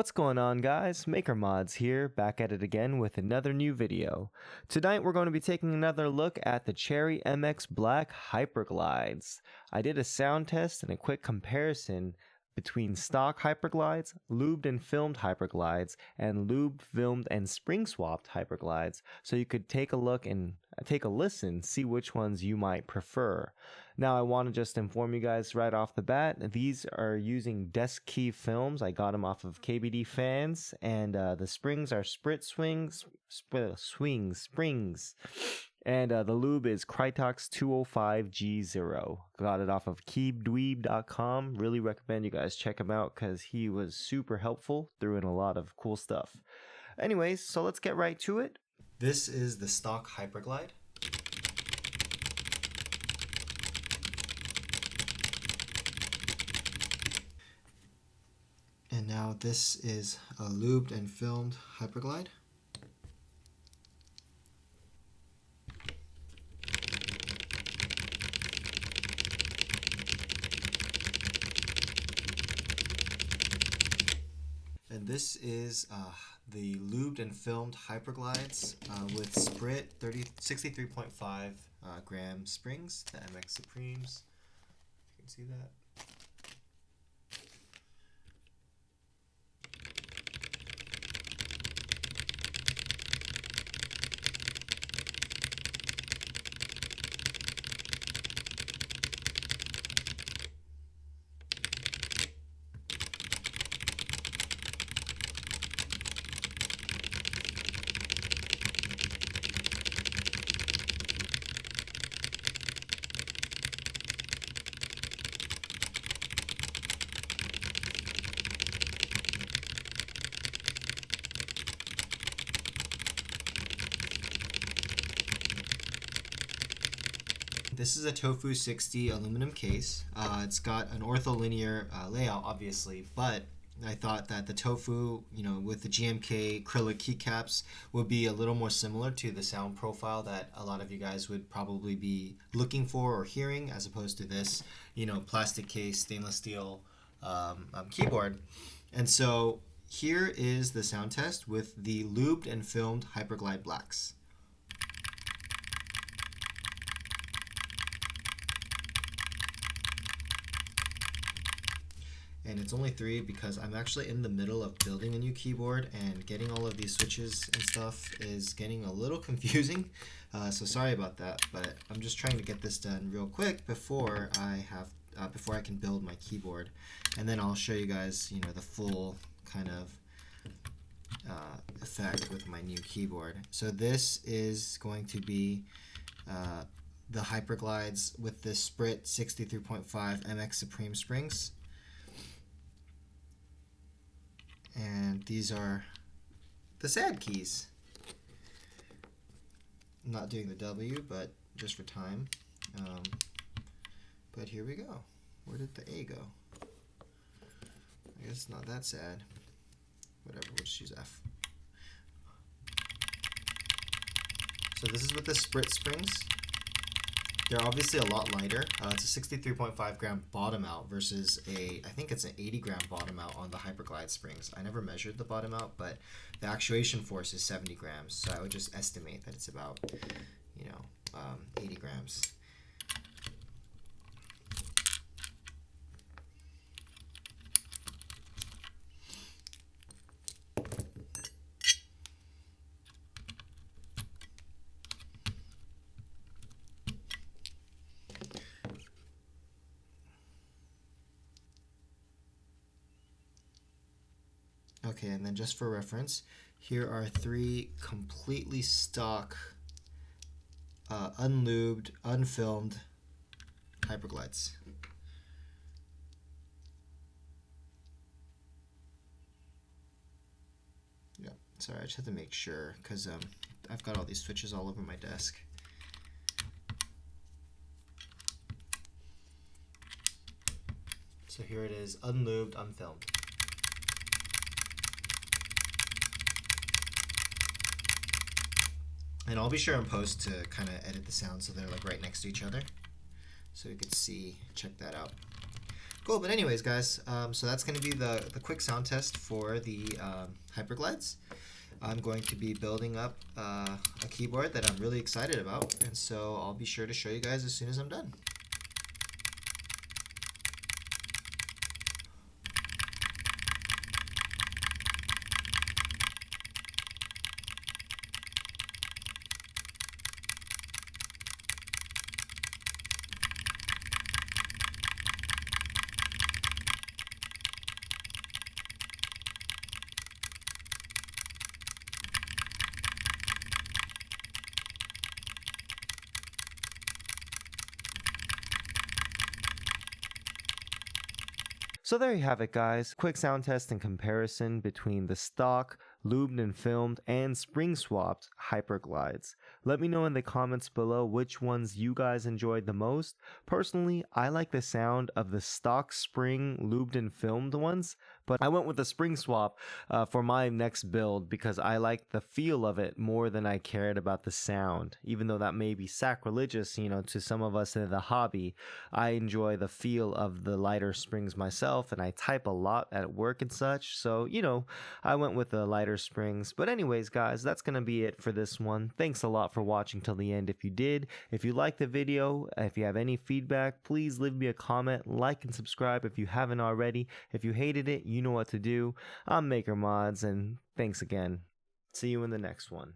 What's going on, guys? Maker Mods here, back at it again with another new video. Tonight we're going to be taking another look at the Cherry MX Black Hyperglides. I did a sound test and a quick comparison between stock Hyperglides, lubed and filmed Hyperglides, and lubed, filmed, and spring swapped Hyperglides, so you could take a look and take a listen, see which ones you might prefer. Now I want to just inform you guys right off the bat, these are using desk key films. I got them off of KBD Fans, and the springs are Sprit springs. And the lube is Krytox 205G0. Got it off of keybdweeb.com. Really recommend you guys check him out because he was super helpful, threw in a lot of cool stuff. Anyways, so let's get right to it. This is the stock Hyperglide. And now this is a lubed and filmed Hyperglide. And this is the lubed and filmed Hyperglides with Sprit 63.5 gram springs, the MX Supremes. You can see that. This is a Tofu 60 aluminum case. It's got an ortholinear layout, obviously, but I thought that the Tofu, with the GMK acrylic keycaps would be a little more similar to the sound profile that a lot of you guys would probably be looking for or hearing, as opposed to this, plastic case, stainless steel keyboard. And so here is the sound test with the lubed and filmed Hyperglide Blacks. And it's only 3 because I'm actually in the middle of building a new keyboard, and getting all of these switches and stuff is getting a little confusing. So sorry about that, but I'm just trying to get this done real quick before I can build my keyboard, and then I'll show you guys, the full kind of effect with my new keyboard. So this is going to be the Hyperglides with the Sprit 63.5 MX Supreme springs. And these are the sad keys. I'm not doing the W, but just for time. But here we go. Where did the A go? I guess it's not that sad. Whatever, we'll just use F. So this is with the Sprit springs. They're obviously a lot lighter. It's a 63.5 gram bottom out versus I think it's an 80 gram bottom out on the Hyperglide springs. I never measured the bottom out, but the actuation force is 70 grams. So I would just estimate that it's about, 80 grams. Okay, and then just for reference, here are 3 completely stock, unlubed, unfilmed Hyperglides. Yeah, sorry, I just have to make sure because I've got all these switches all over my desk. So here it is, unlubed, unfilmed. And I'll be sure in post to kind of edit the sound so they're like right next to each other, so you can see, check that out. Cool, but anyways, guys, so that's going to be the quick sound test for the Hyperglides. I'm going to be building up a keyboard that I'm really excited about, and so I'll be sure to show you guys as soon as I'm done. So there you have it, guys. Quick sound test and comparison between the stock, lubed and filmed, and spring swapped Hyperglides. Let me know in the comments below which ones you guys enjoyed the most. Personally, I like the sound of the stock spring lubed and filmed ones, but I went with the spring swap for my next build because I liked the feel of it more than I cared about the sound. Even though that may be sacrilegious, to some of us in the hobby, I enjoy the feel of the lighter springs myself, and I type a lot at work and such, so I went with the lighter springs. But anyways, guys, that's gonna be it for this one. Thanks a lot for watching till the end if you did. If you liked the video, if you have any feedback, please leave me a comment, like and subscribe if you haven't already. If you hated it, you know what to do. I'm Maker Mods, and thanks again. See you in the next one.